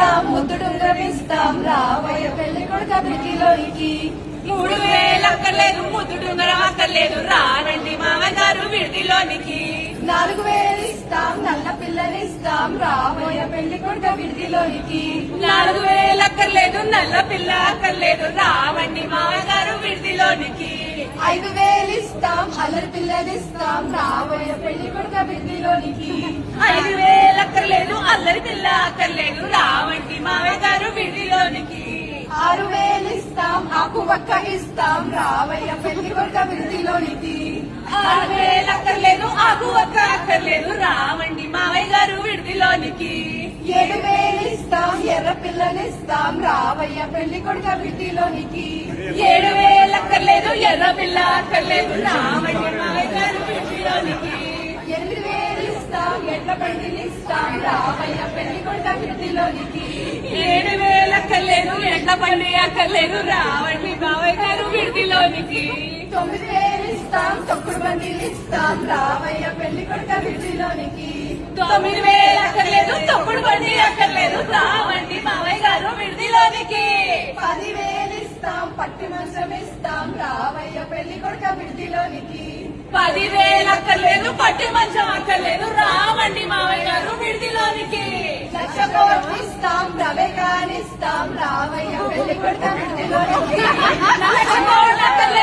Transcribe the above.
ఇస్తాం ముద్దుడుంగరమిస్తాం రావయ్య పెళ్లి కొడుక విడిదిలోనికి 3000 అక్కర్లేదు ముద్దుడుంగరం అక్కర్లేదు రారండి మామయ్య గారు విడిదిలోనికి 4000 ఇస్తాం నల్ల పిల్లనిస్తాం రావయ్య పెళ్లి కొడుక విడిదిలోనికి 4000 అక్కర్లేదు నల్ల పిల్ల అక్కర్లేదు రావండి మామయ్య గారు విడిదిలోనికి 5000 ఇస్తాం అల్లరి పిల్లనిస్తాం రావయ్య పెళ్లి కొడుక విడిదిలోనికి 5000 అక్కర్లేదు అల్లరి పిల్ల అక్కర్లేదు రావండి మామయ్య గారు విడిదిలోనికి 6000 ఇస్తాం ఆకు వక్క ఇస్తాం రావయ్య పెళ్లి కొడుక విడిదిలోనికి 6000 అక్కర్లేదు ఆకు ఒక్క అక్కర్లేదు రావండి మామయ్య గారు విడిదిలోనికి 7000 ఇస్తాం ఎర్ర పిల్లనిస్తాం రావయ్య పెళ్లి కొడుక విడిదిలోనికి 7000 అక్కర్లేదు ఎర్ర పిల్ల అక్కర్లేదు రావండి మామయ్య గారు విడిదిలోనికి 8000 ఇస్తాం ఎడ్ల బండినిస్తాం రావయ్య పెళ్లి కొడుక విడిదిలోనికి 7000 అక్కర్లేదు ఎడ్ల బండి అక్కర్లేదు రావండి మామయ్య గారు విడిదిలోనికి 9000 ఇస్తాం తొక్కుడు బండినిస్తాం రావయ్య పెళ్లి కొడుక విడిదిలోనికి 9000 అక్కర్లేదు తప్పుడు బండి అక్కర్లేదు రావండి మామయ్య గారు విడిదిలోనికి 10,000 ఇస్తాం పట్టి మంచం ఇస్తాం రావయ్య పెళ్లి కొడుక విడిదిలోనికి 10,000 అక్కర్లేదు పట్టి మంచం అక్కర్లేదు రావండి మామయ్య గారు విడిదిలోనికి 1,00,000 కోట్లు ఇస్తాం రవే కానిస్తాం రావయ్య పెళ్లి కొడుక విడిదిలోనికి 1,00,000 కోట్లు అక్కర్లేదు